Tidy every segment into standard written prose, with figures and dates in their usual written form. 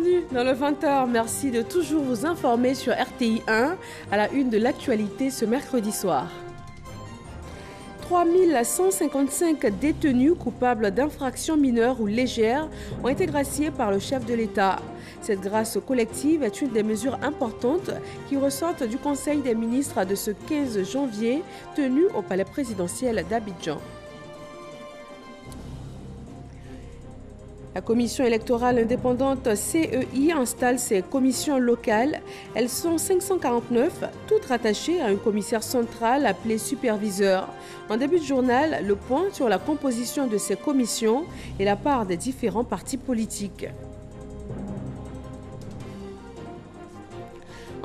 Bienvenue dans le 20h. Merci de toujours vous informer sur RTI 1 à la une de l'actualité ce mercredi soir. 3155 détenus coupables d'infractions mineures ou légères ont été graciés par le chef de l'État. Cette grâce collective est une des mesures importantes qui ressortent du Conseil des ministres de ce 15 janvier tenu au palais présidentiel d'Abidjan. La commission électorale indépendante CEI installe ses commissions locales. Elles sont 549, toutes rattachées à un commissaire central appelé superviseur. En début de journal, le point sur la composition de ces commissions et la part des différents partis politiques.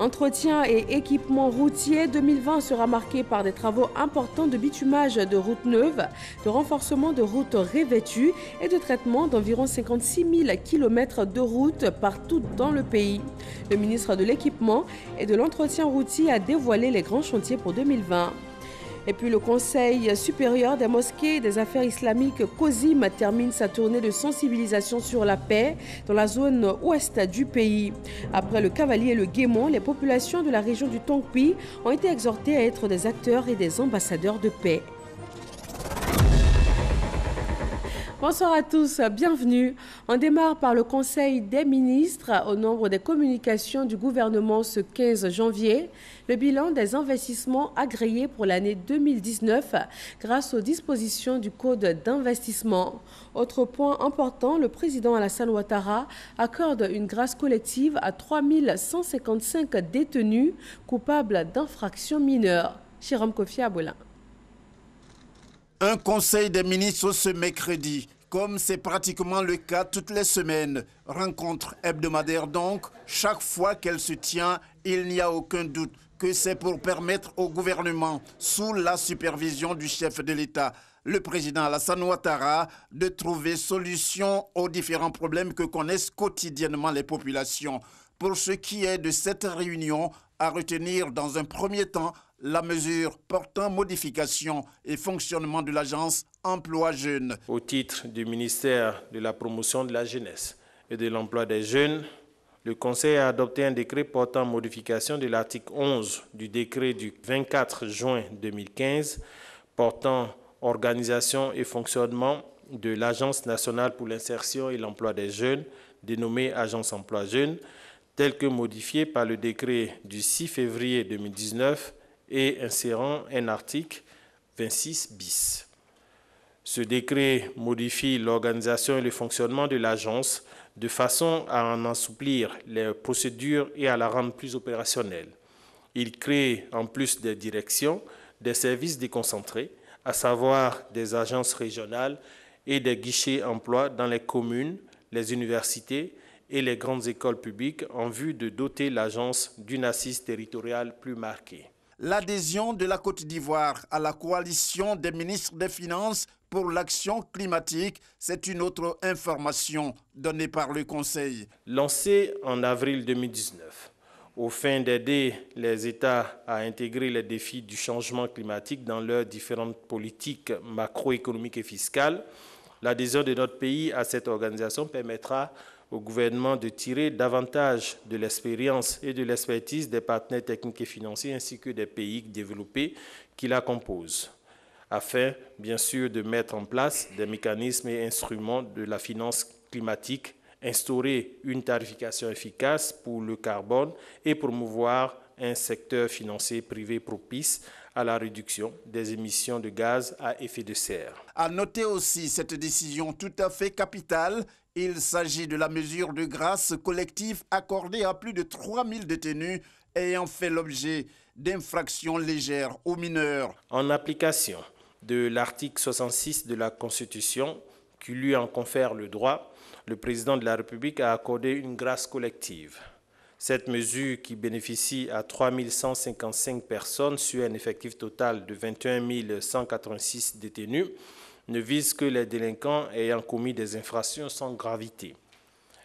Entretien et équipement routier 2020 sera marqué par des travaux importants de bitumage de routes neuves, de renforcement de routes revêtues et de traitement d'environ 56 000 km de routes partout dans le pays. Le ministre de l'Équipement et de l'Entretien routier a dévoilé les grands chantiers pour 2020. Et puis le Conseil supérieur des mosquées et des affaires islamiques COSIM termine sa tournée de sensibilisation sur la paix dans la zone ouest du pays. Après le Cavalier et le Guémon, les populations de la région du Tongpi ont été exhortées à être des acteurs et des ambassadeurs de paix. Bonsoir à tous, bienvenue. On démarre par le Conseil des ministres au nombre des communications du gouvernement ce 15 janvier. Le bilan des investissements agréés pour l'année 2019 grâce aux dispositions du Code d'investissement. Autre point important, le président Alassane Ouattara accorde une grâce collective à 3155 détenus coupables d'infractions mineures. Jérôme Kofi Aboulin. Un conseil des ministres ce mercredi, comme c'est pratiquement le cas toutes les semaines. Rencontre hebdomadaire donc, chaque fois qu'elle se tient, il n'y a aucun doute que c'est pour permettre au gouvernement, sous la supervision du chef de l'État, le président Alassane Ouattara, de trouver solution aux différents problèmes que connaissent quotidiennement les populations. Pour ce qui est de cette réunion, à retenir dans un premier temps la mesure portant modification et fonctionnement de l'agence Emploi Jeunes. Au titre du ministère de la promotion de la jeunesse et de l'emploi des jeunes, le Conseil a adopté un décret portant modification de l'article 11 du décret du 24 juin 2015 portant organisation et fonctionnement de l'Agence nationale pour l'insertion et l'emploi des jeunes, dénommée Agence Emploi Jeunes, tel que modifié par le décret du 6 février 2019 et insérant un article 26 bis. Ce décret modifie l'organisation et le fonctionnement de l'agence de façon à en assouplir les procédures et à la rendre plus opérationnelle. Il crée en plus des directions, des services déconcentrés, à savoir des agences régionales et des guichets emploi dans les communes, les universités et les grandes écoles publiques en vue de doter l'agence d'une assise territoriale plus marquée. L'adhésion de la Côte d'Ivoire à la coalition des ministres des Finances pour l'action climatique, c'est une autre information donnée par le Conseil. Lancée en avril 2019, aux fins d'aider les États à intégrer les défis du changement climatique dans leurs différentes politiques macroéconomiques et fiscales, l'adhésion de notre pays à cette organisation permettra au gouvernement de tirer davantage de l'expérience et de l'expertise des partenaires techniques et financiers ainsi que des pays développés qui la composent, afin, bien sûr, de mettre en place des mécanismes et instruments de la finance climatique, instaurer une tarification efficace pour le carbone et promouvoir un secteur financier privé propice à la réduction des émissions de gaz à effet de serre. À noter aussi cette décision tout à fait capitale. Il s'agit de la mesure de grâce collective accordée à plus de 3000 détenus ayant fait l'objet d'infractions légères ou mineures. En application de l'article 66 de la Constitution, qui lui en confère le droit, le président de la République a accordé une grâce collective. Cette mesure, qui bénéficie à 3155 personnes sur un effectif total de 21 186 détenus, ne vise que les délinquants ayant commis des infractions sans gravité.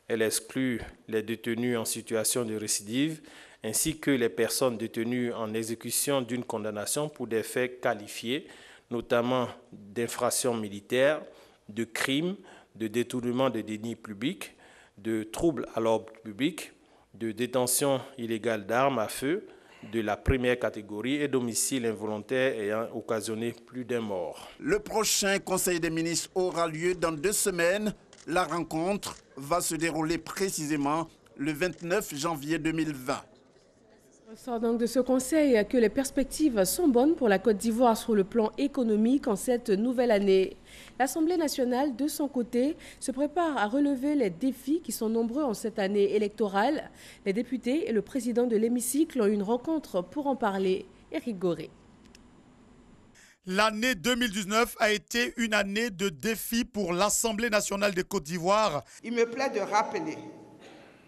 Elle exclut les détenus en situation de récidive ainsi que les personnes détenues en exécution d'une condamnation pour des faits qualifiés, notamment d'infractions militaires, de crimes, de détournement de deniers publics, de troubles à l'ordre public, de détention illégale d'armes à feu de la première catégorie et d'homicide involontaire ayant occasionné plus d'un mort. Le prochain Conseil des ministres aura lieu dans 2 semaines. La rencontre va se dérouler précisément le 29 janvier 2020. On sort donc de ce conseil que les perspectives sont bonnes pour la Côte d'Ivoire sur le plan économique en cette nouvelle année. L'Assemblée nationale, de son côté, se prépare à relever les défis qui sont nombreux en cette année électorale. Les députés et le président de l'hémicycle ont eu une rencontre pour en parler. Éric Goré. L'année 2019 a été une année de défis pour l'Assemblée nationale de Côte d'Ivoire. Il me plaît de rappeler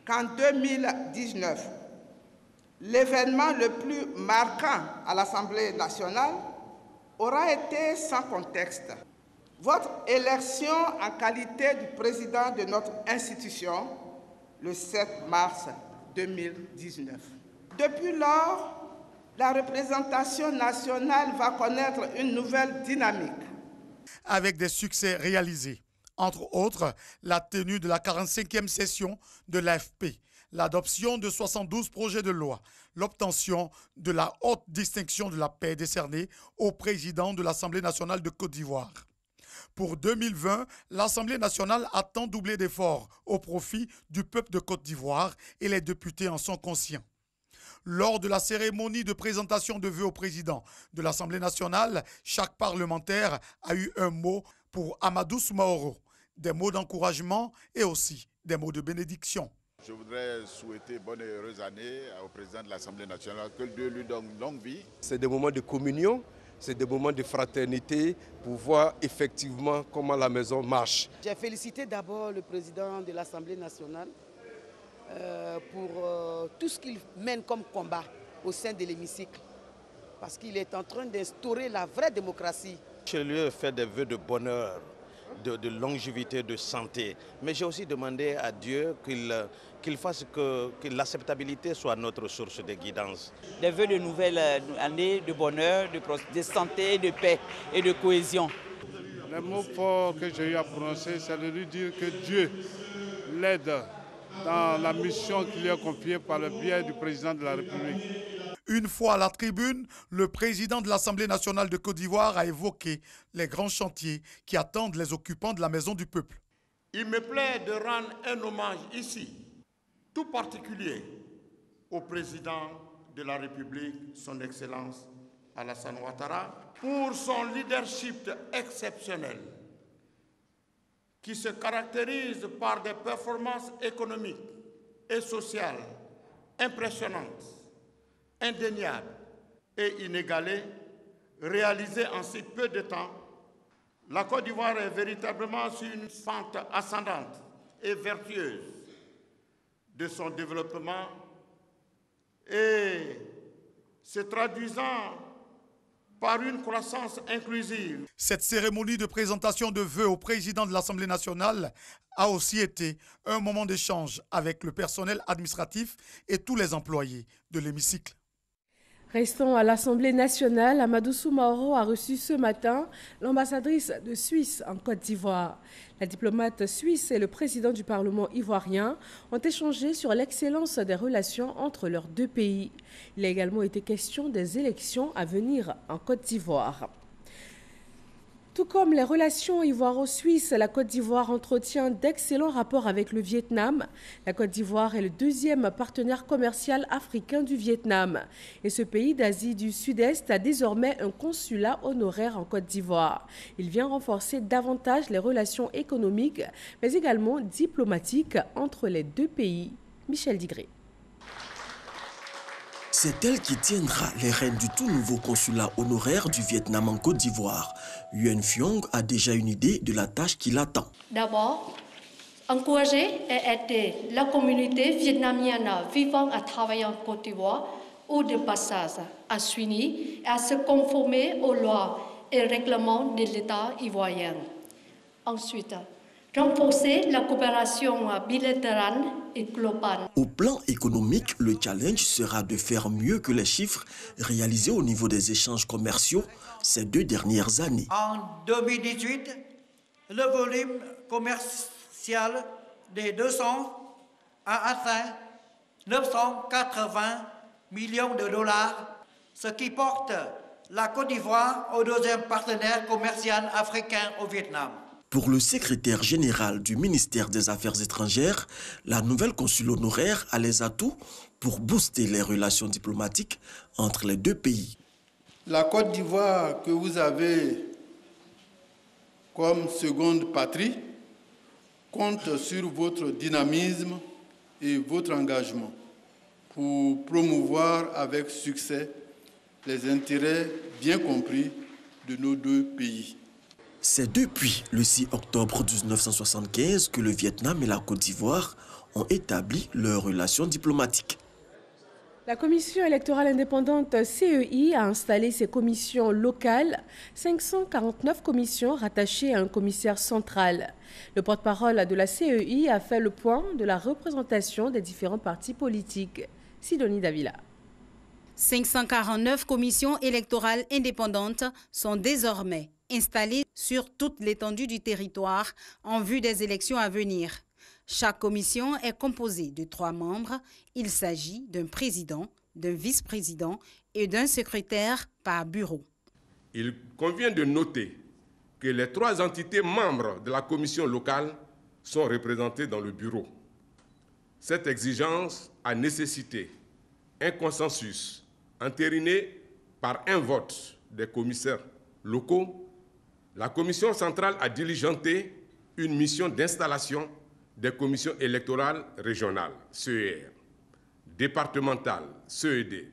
qu'en 2019, l'événement le plus marquant à l'Assemblée nationale aura été sans contexte. Votre élection en qualité du président de notre institution le 7 mars 2019. Depuis lors, la représentation nationale va connaître une nouvelle dynamique. Avec des succès réalisés, entre autres la tenue de la 45e session de l'AFP, l'adoption de 72 projets de loi, l'obtention de la haute distinction de la paix décernée au président de l'Assemblée nationale de Côte d'Ivoire. Pour 2020, l'Assemblée nationale attend doubler d'efforts au profit du peuple de Côte d'Ivoire et les députés en sont conscients. Lors de la cérémonie de présentation de vœux au président de l'Assemblée nationale, chaque parlementaire a eu un mot pour Amadou Soumaoro, des mots d'encouragement et aussi des mots de bénédiction. Je voudrais souhaiter bonne et heureuse année au président de l'Assemblée nationale, que Dieu lui donne longue vie. C'est des moments de communion, c'est des moments de fraternité pour voir effectivement comment la maison marche. J'ai félicité d'abord le président de l'Assemblée nationale pour tout ce qu'il mène comme combat au sein de l'hémicycle, parce qu'il est en train d'instaurer la vraie démocratie. Je lui ai fait des vœux de bonheur, de longévité, de santé, mais j'ai aussi demandé à Dieu qu'il fasse que l'acceptabilité soit notre source de guidance. Des vœux de nouvelle année, de bonheur, de santé, de paix et de cohésion. Le mot fort que j'ai eu à prononcer, c'est de lui dire que Dieu l'aide dans la mission qui lui est confiée par le biais du président de la République. Une fois à la tribune, le président de l'Assemblée nationale de Côte d'Ivoire a évoqué les grands chantiers qui attendent les occupants de la Maison du Peuple. Il me plaît de rendre un hommage ici, tout particulier, au président de la République, son Excellence Alassane Ouattara, pour son leadership exceptionnel, qui se caractérise par des performances économiques et sociales impressionnantes, indéniables et inégalées, réalisées en si peu de temps. La Côte d'Ivoire est véritablement sur une pente ascendante et vertueuse de son développement et se traduisant par une croissance inclusive. Cette cérémonie de présentation de vœux au président de l'Assemblée nationale a aussi été un moment d'échange avec le personnel administratif et tous les employés de l'hémicycle. Restons à l'Assemblée nationale. Amadou Soumaoro a reçu ce matin l'ambassadrice de Suisse en Côte d'Ivoire. La diplomate suisse et le président du Parlement ivoirien ont échangé sur l'excellence des relations entre leurs deux pays. Il a également été question des élections à venir en Côte d'Ivoire. Tout comme les relations ivoiro-suisses, la Côte d'Ivoire entretient d'excellents rapports avec le Vietnam. La Côte d'Ivoire est le deuxième partenaire commercial africain du Vietnam. Et ce pays d'Asie du Sud-Est a désormais un consulat honoraire en Côte d'Ivoire. Il vient renforcer davantage les relations économiques, mais également diplomatiques entre les deux pays. Michel Digré. C'est elle qui tiendra les rênes du tout nouveau consulat honoraire du Vietnam en Côte d'Ivoire. Nguyen Phuong a déjà une idée de la tâche qui l'attend. D'abord, encourager et aider la communauté vietnamienne vivant et travaillant en Côte d'Ivoire ou de passage à s'unir et à se conformer aux lois et règlements de l'État ivoirien. Ensuite, renforcer la coopération bilatérale et globale. Au plan économique, le challenge sera de faire mieux que les chiffres réalisés au niveau des échanges commerciaux ces 2 dernières années. En 2018, le volume commercial des 200 a atteint 980 millions de dollars, ce qui porte la Côte d'Ivoire au deuxième partenaire commercial africain au Vietnam. Pour le secrétaire général du ministère des Affaires étrangères, la nouvelle consul honoraire a les atouts pour booster les relations diplomatiques entre les deux pays. La Côte d'Ivoire que vous avez comme seconde patrie compte sur votre dynamisme et votre engagement pour promouvoir avec succès les intérêts bien compris de nos deux pays. C'est depuis le 6 octobre 1975 que le Vietnam et la Côte d'Ivoire ont établi leurs relations diplomatiques. La commission électorale indépendante CEI a installé ses commissions locales, 549 commissions rattachées à un commissaire central. Le porte-parole de la CEI a fait le point de la représentation des différents partis politiques. Sidonie Davila. 549 commissions électorales indépendantes sont désormais installées sur toute l'étendue du territoire en vue des élections à venir. Chaque commission est composée de 3 membres. Il s'agit d'un président, d'un vice-président et d'un secrétaire par bureau. Il convient de noter que les 3 entités membres de la commission locale sont représentées dans le bureau. Cette exigence a nécessité un consensus entériné par un vote des commissaires locaux. La commission centrale a diligenté une mission d'installation des commissions électorales régionales, CER, départementales, CED,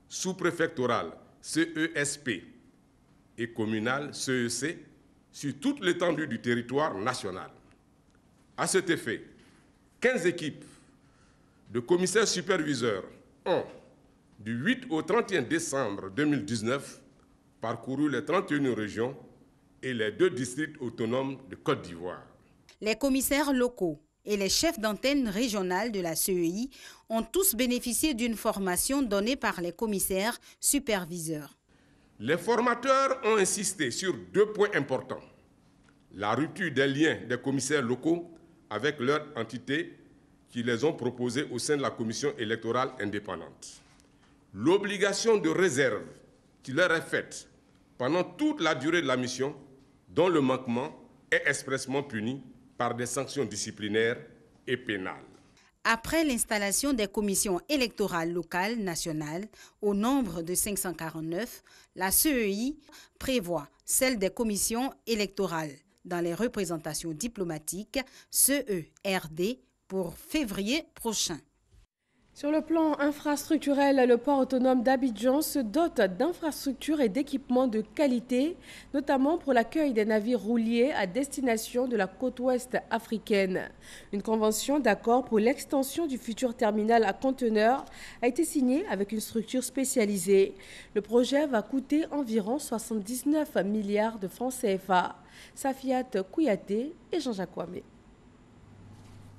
sous-préfectorales, CESP et communales, CEC, sur toute l'étendue du territoire national. À cet effet, 15 équipes de commissaires superviseurs ont, du 8 au 31 décembre 2019, parcouru les 31 régions et les 2 districts autonomes de Côte d'Ivoire. Les commissaires locaux et les chefs d'antenne régionales de la CEI ont tous bénéficié d'une formation donnée par les commissaires superviseurs. Les formateurs ont insisté sur 2 points importants. La rupture des liens des commissaires locaux avec leur entité qui les ont proposés au sein de la commission électorale indépendante. L'obligation de réserve qui leur est faite pendant toute la durée de la mission, dont le manquement est expressément puni par des sanctions disciplinaires et pénales. Après l'installation des commissions électorales locales nationales au nombre de 549, la CEI prévoit celle des commissions électorales dans les représentations diplomatiques CERD pour février prochain. Sur le plan infrastructurel, le port autonome d'Abidjan se dote d'infrastructures et d'équipements de qualité, notamment pour l'accueil des navires rouliers à destination de la côte ouest africaine. Une convention d'accord pour l'extension du futur terminal à conteneurs a été signée avec une structure spécialisée. Le projet va coûter environ 79 milliards de francs CFA. Safiat Kouyaté et Jean-Jacques Ouamé.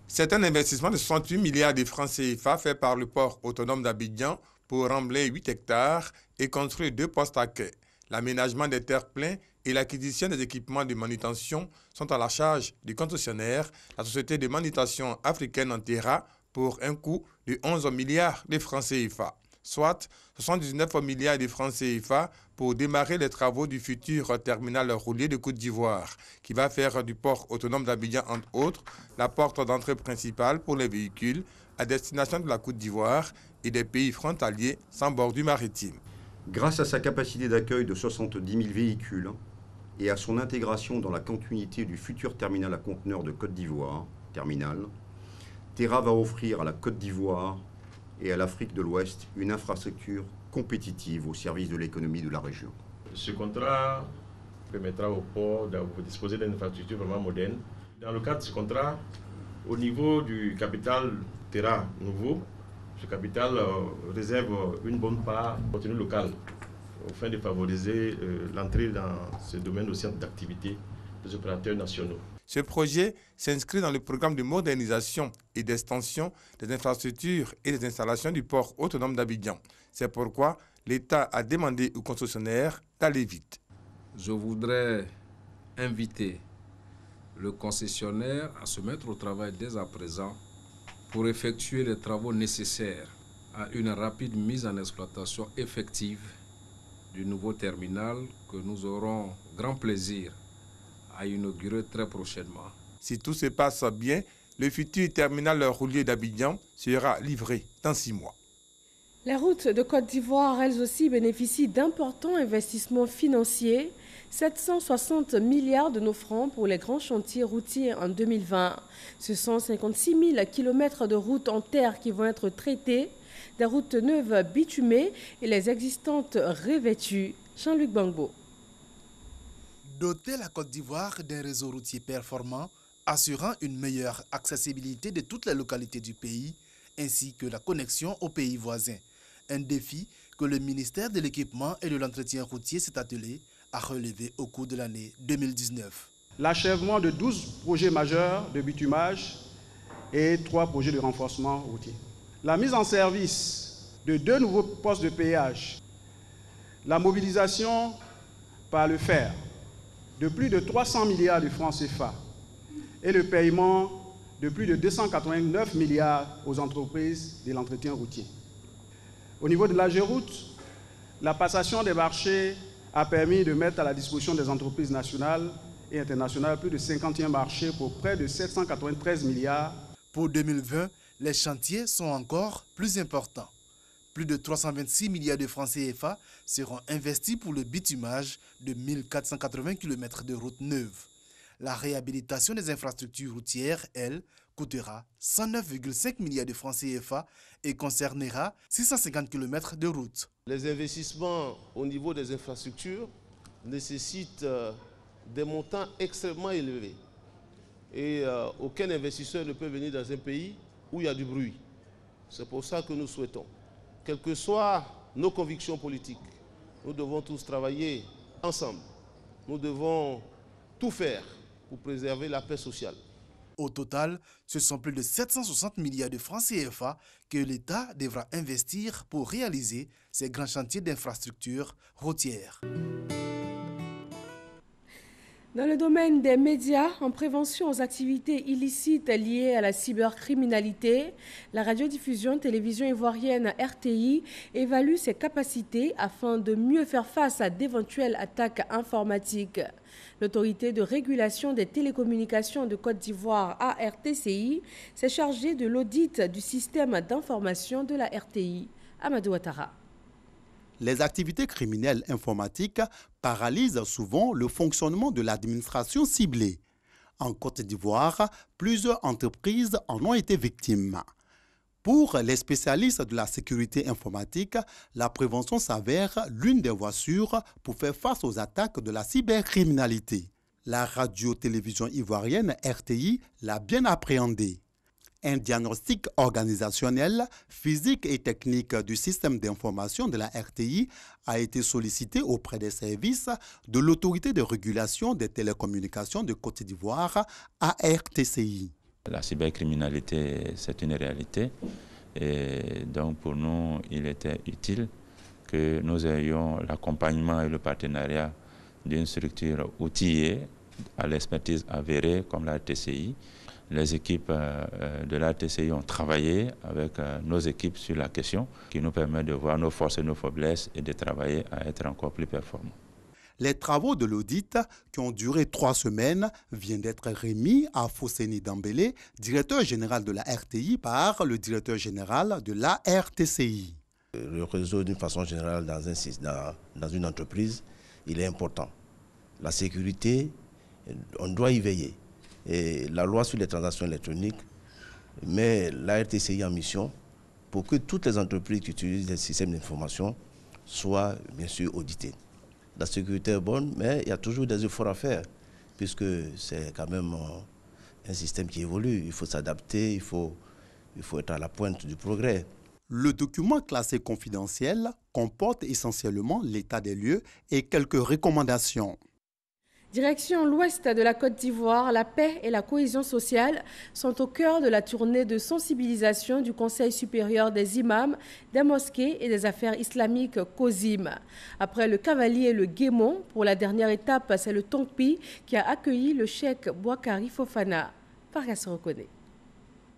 C'est un investissement de 68 milliards de francs CFA fait par le port autonome d'Abidjan pour remblayer 8 hectares et construire 2 postes à quai. L'aménagement des terre-pleins et l'acquisition des équipements de manutention sont à la charge du concessionnaire, la société de manutention africaine Antera, pour un coût de 11 milliards de francs CFA, soit 79 milliards de francs CFA pour démarrer les travaux du futur terminal roulier de Côte d'Ivoire, qui va faire du port autonome d'Abidjan, entre autres, la porte d'entrée principale pour les véhicules à destination de la Côte d'Ivoire et des pays frontaliers sans bordure maritime. Grâce à sa capacité d'accueil de 70 000 véhicules et à son intégration dans la continuité du futur terminal à conteneurs de Côte d'Ivoire, terminal, Terra va offrir à la Côte d'Ivoire et à l'Afrique de l'Ouest une infrastructure compétitive au service de l'économie de la région. Ce contrat permettra au port de disposer d'une infrastructure vraiment moderne. Dans le cadre de ce contrat, au niveau du capital Terra nouveau, ce capital réserve une bonne part au contenu local, afin de favoriser l'entrée dans ce domaine aussi d'activité des opérateurs nationaux. Ce projet s'inscrit dans le programme de modernisation et d'extension des infrastructures et des installations du port autonome d'Abidjan. C'est pourquoi l'État a demandé aux concessionnaires d'aller vite. Je voudrais inviter le concessionnaire à se mettre au travail dès à présent pour effectuer les travaux nécessaires à une rapide mise en exploitation effective du nouveau terminal que nous aurons grand plaisir à inaugurer très prochainement. Si tout se passe bien, le futur terminal roulier d'Abidjan sera livré dans 6 mois. Les routes de Côte d'Ivoire, elles aussi, bénéficient d'importants investissements financiers. 760 milliards de nos francs pour les grands chantiers routiers en 2020. Ce sont 56 000 kilomètres de routes en terre qui vont être traités, des routes neuves bitumées et les existantes revêtues. Jean-Luc Bangbo. Doter la Côte d'Ivoire d'un réseau routier performant, assurant une meilleure accessibilité de toutes les localités du pays, ainsi que la connexion aux pays voisins. Un défi que le ministère de l'Équipement et de l'Entretien routier s'est attelé à relever au cours de l'année 2019. L'achèvement de 12 projets majeurs de bitumage et 3 projets de renforcement routier. La mise en service de 2 nouveaux postes de péage. La mobilisation par le fer de plus de 300 milliards de francs CFA et le paiement de plus de 289 milliards aux entreprises de l'entretien routier. Au niveau de l'AGEROUTE, la passation des marchés a permis de mettre à la disposition des entreprises nationales et internationales plus de 51 marchés pour près de 793 milliards. Pour 2020, les chantiers sont encore plus importants. Plus de 326 milliards de francs CFA seront investis pour le bitumage de 1480 km de routes neuves. La réhabilitation des infrastructures routières, elle, coûtera 109,5 milliards de francs CFA et concernera 650 km de routes. Les investissements au niveau des infrastructures nécessitent des montants extrêmement élevés. Et aucun investisseur ne peut venir dans un pays où il y a du bruit. C'est pour ça que nous souhaitons, quelles que soient nos convictions politiques, nous devons tous travailler ensemble. Nous devons tout faire pour préserver la paix sociale. Au total, ce sont plus de 760 milliards de francs CFA que l'État devra investir pour réaliser ces grands chantiers d'infrastructures routières. Dans le domaine des médias, en prévention aux activités illicites liées à la cybercriminalité, la radiodiffusion télévision ivoirienne RTI évalue ses capacités afin de mieux faire face à d'éventuelles attaques informatiques. L'autorité de régulation des télécommunications de Côte d'Ivoire, ARTCI, s'est chargée de l'audit du système d'information de la RTI. Amadou Ouattara. Les activités criminelles informatiques paralysent souvent le fonctionnement de l'administration ciblée. En Côte d'Ivoire, plusieurs entreprises en ont été victimes. Pour les spécialistes de la sécurité informatique, la prévention s'avère l'une des voies sûres pour faire face aux attaques de la cybercriminalité. La radio-télévision ivoirienne RTI l'a bien appréhendée. Un diagnostic organisationnel, physique et technique du système d'information de la RTI a été sollicité auprès des services de l'autorité de régulation des télécommunications de Côte d'Ivoire, ARTCI. La cybercriminalité, c'est une réalité. Et donc pour nous, il était utile que nous ayons l'accompagnement et le partenariat d'une structure outillée à l'expertise avérée comme la RTCI. Les équipes de la RTCI ont travaillé avec nos équipes sur la question qui nous permet de voir nos forces et nos faiblesses et de travailler à être encore plus performants. Les travaux de l'audit, qui ont duré 3 semaines, viennent d'être remis à Fosseni Dambélé, directeur général de la RTI, par le directeur général de la RTCI. Le réseau, d'une façon générale, dans une entreprise, il est important. La sécurité, on doit y veiller. Et la loi sur les transactions électroniques met la RTCI en mission pour que toutes les entreprises qui utilisent des systèmes d'information soient bien sûr auditées. La sécurité est bonne, mais il y a toujours des efforts à faire, puisque c'est quand même un système qui évolue. Il faut s'adapter, il faut être à la pointe du progrès. Le document classé confidentiel comporte essentiellement l'état des lieux et quelques recommandations. Direction l'ouest de la Côte d'Ivoire, la paix et la cohésion sociale sont au cœur de la tournée de sensibilisation du Conseil supérieur des imams, des mosquées et des affaires islamiques COSIM. Après le Cavalier et le Guémon, pour la dernière étape, c'est le Tonkpi qui a accueilli le cheikh Boakari Fofana. Fargas reconnaît.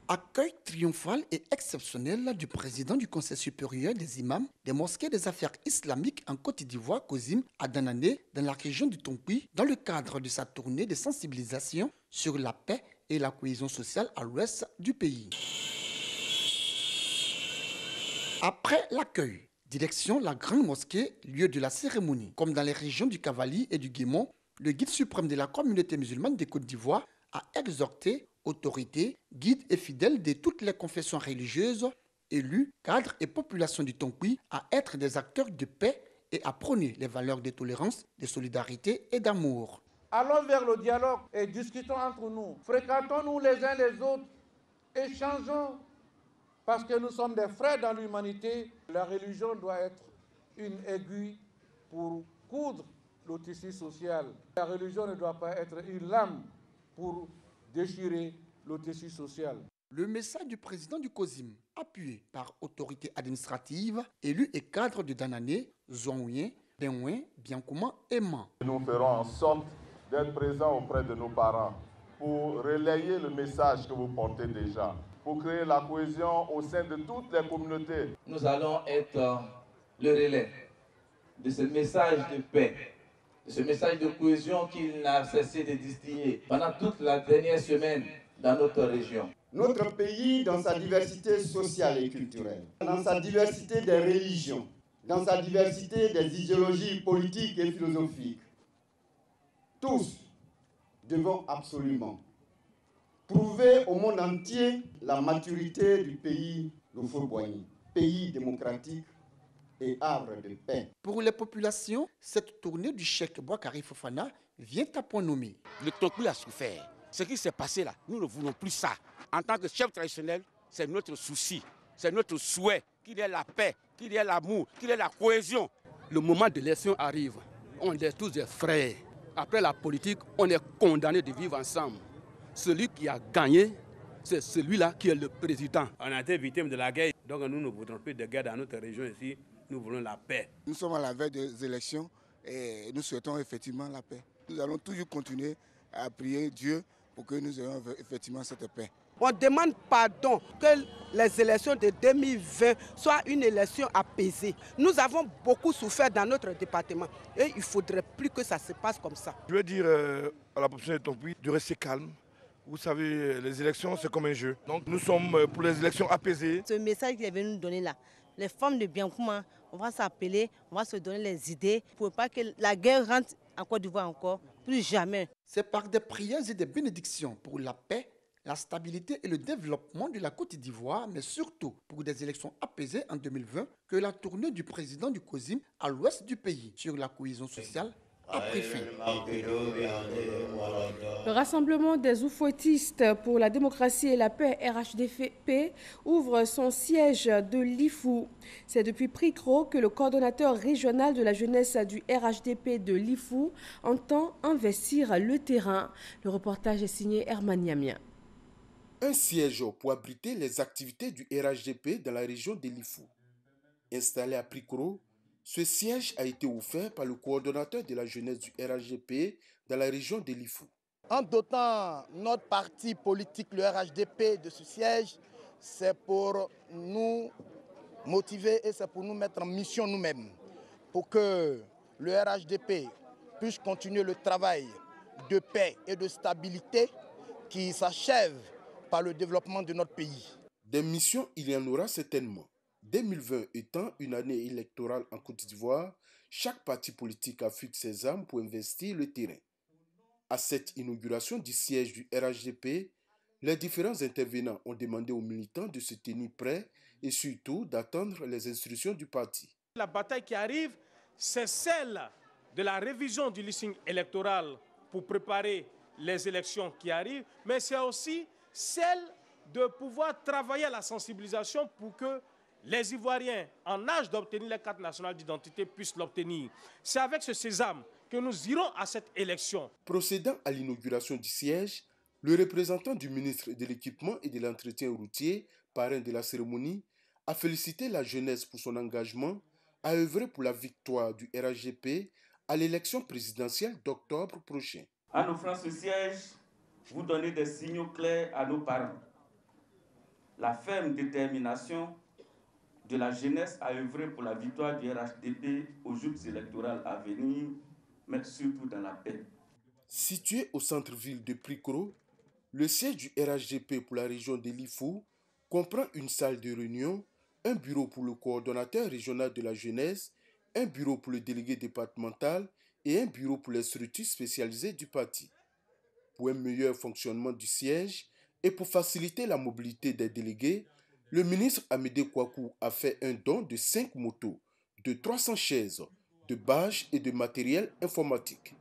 Accueil triomphal et exceptionnel du président du Conseil supérieur des imams des mosquées des affaires islamiques en Côte d'Ivoire, COSIM, à Danané, dans la région du Tonkpi, dans le cadre de sa tournée de sensibilisation sur la paix et la cohésion sociale à l'ouest du pays. Après l'accueil, direction la grande mosquée, lieu de la cérémonie. Comme dans les régions du Cavalier et du Guémon, le guide suprême de la communauté musulmane de Côte d'Ivoire a exhorté autorités, guides et fidèles de toutes les confessions religieuses, élus, cadres et populations du Tonkpi à être des acteurs de paix et à prôner les valeurs de tolérance, de solidarité et d'amour. Allons vers le dialogue et discutons entre nous. Fréquentons-nous les uns les autres, échangeons, parce que nous sommes des frères dans l'humanité. La religion doit être une aiguille pour coudre le tissu social. La religion ne doit pas être une lame pour déchirer le tissu social. Le message du président du COSIM, appuyé par autorités administratives, élus et cadres de Danané, Zouaouien, Benouin, Biancouma et Man. Nous ferons en sorte d'être présents auprès de nos parents pour relayer le message que vous portez déjà, pour créer la cohésion au sein de toutes les communautés. Nous allons être le relais de ce message de paix, de ce message de cohésion qu'il n'a cessé de distiller pendant toute la dernière semaine dans notre région. Notre pays, dans sa diversité sociale et culturelle, dans sa diversité des religions, dans sa diversité des idéologies politiques et philosophiques, tous devons absolument prouver au monde entier la maturité du pays Lofo-Boigny, pays démocratique et havre de paix. Pour les populations, cette tournée du cheikh Boakari Fofana vient à point nommé. Le Tonkpi a souffert. Ce qui s'est passé là, nous ne voulons plus ça. En tant que chef traditionnel, c'est notre souci, c'est notre souhait qu'il y ait la paix, qu'il y ait l'amour, qu'il y ait la cohésion. Le moment de l'élection arrive. On est tous des frères. Après la politique, on est condamné de vivre ensemble. Celui qui a gagné, c'est celui-là qui est le président. On a été victime de la guerre, donc nous ne voudrons plus de guerre dans notre région ici. Nous voulons la paix. Nous sommes à la veille des élections et nous souhaitons effectivement la paix. Nous allons toujours continuer à prier Dieu pour que nous ayons effectivement cette paix. On demande pardon que les élections de 2020 soient une élection apaisée. Nous avons beaucoup souffert dans notre département et il ne faudrait plus que ça se passe comme ça. Je veux dire à la population de Tonkpi de rester calme. Vous savez, les élections, c'est comme un jeu. Donc nous sommes pour les élections apaisées. Ce message qu'il est venu nous donner là, les femmes de Biancouma, on va s'appeler, on va se donner les idées pour pas que la guerre rentre en Côte d'Ivoire encore, plus jamais. C'est par des prières et des bénédictions pour la paix, la stabilité et le développement de la Côte d'Ivoire, mais surtout pour des élections apaisées en 2020, que la tournée du président du COSIM à l'ouest du pays sur la cohésion sociale a pris fin. Le rassemblement des oufouettistes pour la démocratie et la paix RHDP ouvre son siège de Lifou. C'est depuis Pricro que le coordonnateur régional de la jeunesse du RHDP de Lifou entend investir le terrain. Le reportage est signé Herman Yamia. Un siège pour abriter les activités du RHDP dans la région de Lifou. Installé à Pricro, ce siège a été offert par le coordonnateur de la jeunesse du RHDP dans la région de Lifou. En dotant notre parti politique, le RHDP, de ce siège, c'est pour nous motiver et c'est pour nous mettre en mission nous-mêmes, pour que le RHDP puisse continuer le travail de paix et de stabilité qui s'achève par le développement de notre pays. Des missions, il y en aura certainement. 2020 étant une année électorale en Côte d'Ivoire, chaque parti politique affûte ses armes pour investir le terrain. À cette inauguration du siège du RHDP, les différents intervenants ont demandé aux militants de se tenir prêts et surtout d'attendre les instructions du parti. La bataille qui arrive, c'est celle de la révision du listing électoral pour préparer les élections qui arrivent, mais c'est aussi celle de pouvoir travailler à la sensibilisation pour que les Ivoiriens en âge d'obtenir les cartes nationales d'identité puissent l'obtenir. C'est avec ce sésame que nous irons à cette élection. Procédant à l'inauguration du siège, le représentant du ministre de l'Équipement et de l'Entretien routier, parrain de la cérémonie, a félicité la jeunesse pour son engagement à œuvrer pour la victoire du RHDP à l'élection présidentielle d'octobre prochain. En offrant ce siège, vous donnez des signaux clairs à nos parents. La ferme détermination de la jeunesse à œuvrer pour la victoire du RHDP aux joutes électorales à venir, mais surtout dans la paix. Situé au centre-ville de Prikoro, le siège du RHDP pour la région de l'Ifou comprend une salle de réunion, un bureau pour le coordonnateur régional de la jeunesse, un bureau pour le délégué départemental et un bureau pour les structures spécialisées du parti. Pour un meilleur fonctionnement du siège et pour faciliter la mobilité des délégués, le ministre Amédée Kouakou a fait un don de 5 motos, de 300 chaises, de bâches et de matériel informatique.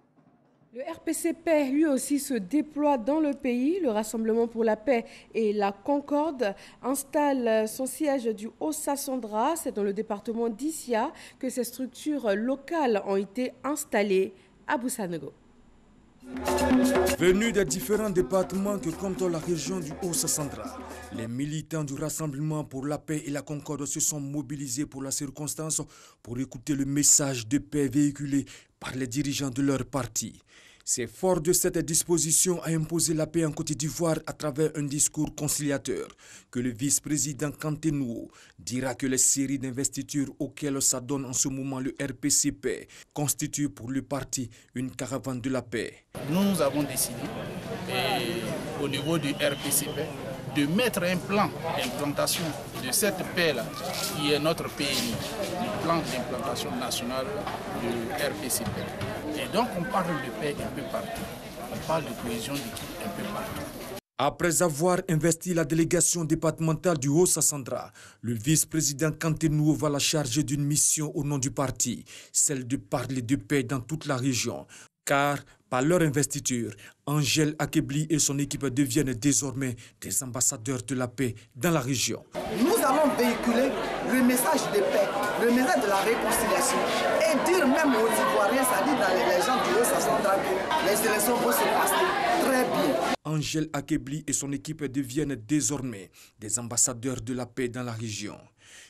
Le RPCP, lui aussi, se déploie dans le pays. Le Rassemblement pour la paix et la concorde installe son siège du Haut-Sassandra. C'est dans le département d'Issia que ces structures locales ont été installées à Boussanego. Venus des différents départements que compte la région du Haut-Sassandra, les militants du Rassemblement pour la paix et la concorde se sont mobilisés pour la circonstance pour écouter le message de paix véhiculé par les dirigeants de leur parti. C'est fort de cette disposition à imposer la paix en Côte d'Ivoire à travers un discours conciliateur que le vice-président Kantenouo dira que les séries d'investitures auxquelles s'adonne en ce moment le RPCP constituent pour le parti une caravane de la paix. Nous avons décidé, au niveau du RPCP, de mettre un plan d'implantation de cette paix-là, qui est notre PNI, le plan d'implantation nationale du RPCP. Et donc on parle de paix un peu partout, on parle de cohésion d'équipe un peu partout. Après avoir investi la délégation départementale du Haut-Sassandra, le vice-président Kantenouo va la charger d'une mission au nom du parti, celle de parler de paix dans toute la région. Car, par leur investiture, Angèle Akebli et son équipe deviennent désormais des ambassadeurs de la paix dans la région. Nous allons véhiculer le message de paix, le message de la réconciliation et dire même aux Ivoiriens, c'est-à-dire dans les gens du Haut-Sassandra, que les élections vont se passer très bien. Angèle Akebli et son équipe deviennent désormais des ambassadeurs de la paix dans la région.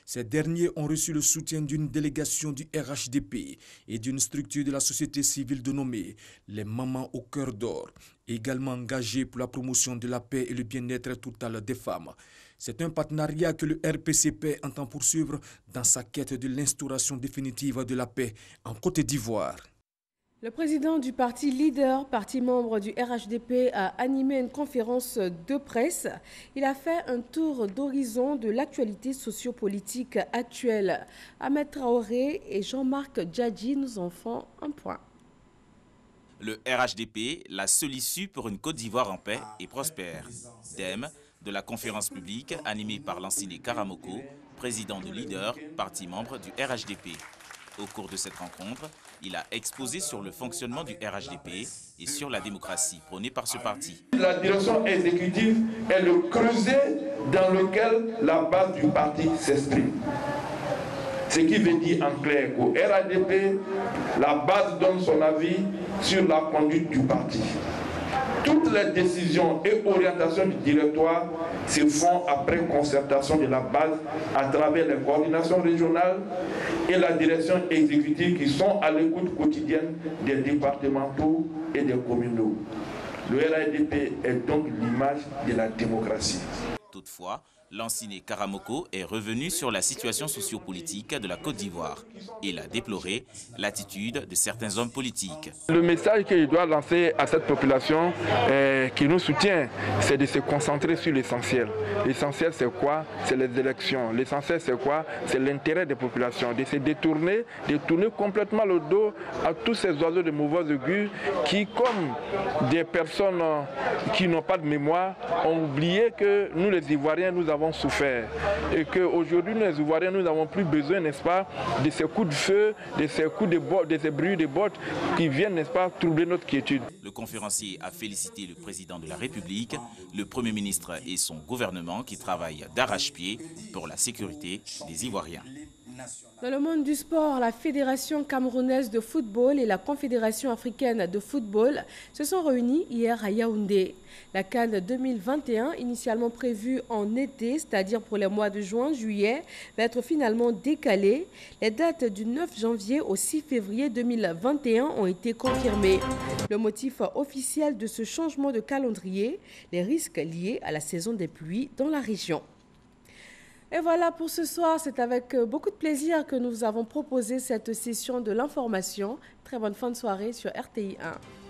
Ces derniers ont reçu le soutien d'une délégation du RHDP et d'une structure de la société civile dénommée les Mamans au cœur d'or, également engagées pour la promotion de la paix et le bien-être total des femmes. C'est un partenariat que le RPCP entend poursuivre dans sa quête de l'instauration définitive de la paix en Côte d'Ivoire. Le président du parti Leader, parti membre du RHDP, a animé une conférence de presse. Il a fait un tour d'horizon de l'actualité sociopolitique actuelle. Ahmed Traoré et Jean-Marc Djadji nous en font un point. Le RHDP, la seule issue pour une Côte d'Ivoire en paix et prospère. Thème de la conférence publique animée par Lansine Karamoko, président de Leader, parti membre du RHDP. Au cours de cette rencontre, il a exposé sur le fonctionnement du RHDP et sur la démocratie prônée par ce parti. La direction exécutive est le creuset dans lequel la base du parti s'exprime. Ce qui veut dire en clair qu'au RHDP, la base donne son avis sur la conduite du parti. Toutes les décisions et orientations du directoire se font après concertation de la base à travers les coordinations régionales et la direction exécutive qui sont à l'écoute quotidienne des départementaux et des communaux. Le RHDP est donc l'image de la démocratie. Toutefois, Lansine Karamoko est revenu sur la situation sociopolitique de la Côte d'Ivoire. Il a déploré l'attitude de certains hommes politiques. Le message que je dois lancer à cette population qui nous soutient, c'est de se concentrer sur l'essentiel. L'essentiel c'est quoi? C'est les élections. L'essentiel c'est quoi? C'est l'intérêt des populations. De se détourner complètement le dos à tous ces oiseaux de mauvaise augure qui, comme des personnes qui n'ont pas de mémoire, ont oublié que nous les Ivoiriens, nous avons souffert et qu'aujourd'hui, nous les Ivoiriens, nous n'avons plus besoin, n'est-ce pas, de ces coups de feu, de ces coups de bottes, de ces bruits de bottes qui viennent, n'est-ce pas, troubler notre quiétude. Le conférencier a félicité le président de la République, le Premier ministre et son gouvernement qui travaillent d'arrache-pied pour la sécurité des Ivoiriens. Dans le monde du sport, la Fédération camerounaise de football et la Confédération africaine de football se sont réunies hier à Yaoundé. La CAN 2021, initialement prévue en été, c'est-à-dire pour les mois de juin, juillet, va être finalement décalée. Les dates du 9 janvier au 6 février 2021 ont été confirmées. Le motif officiel de ce changement de calendrier, les risques liés à la saison des pluies dans la région. Et voilà pour ce soir, c'est avec beaucoup de plaisir que nous avons proposé cette session de l'information. Très bonne fin de soirée sur RTI 1.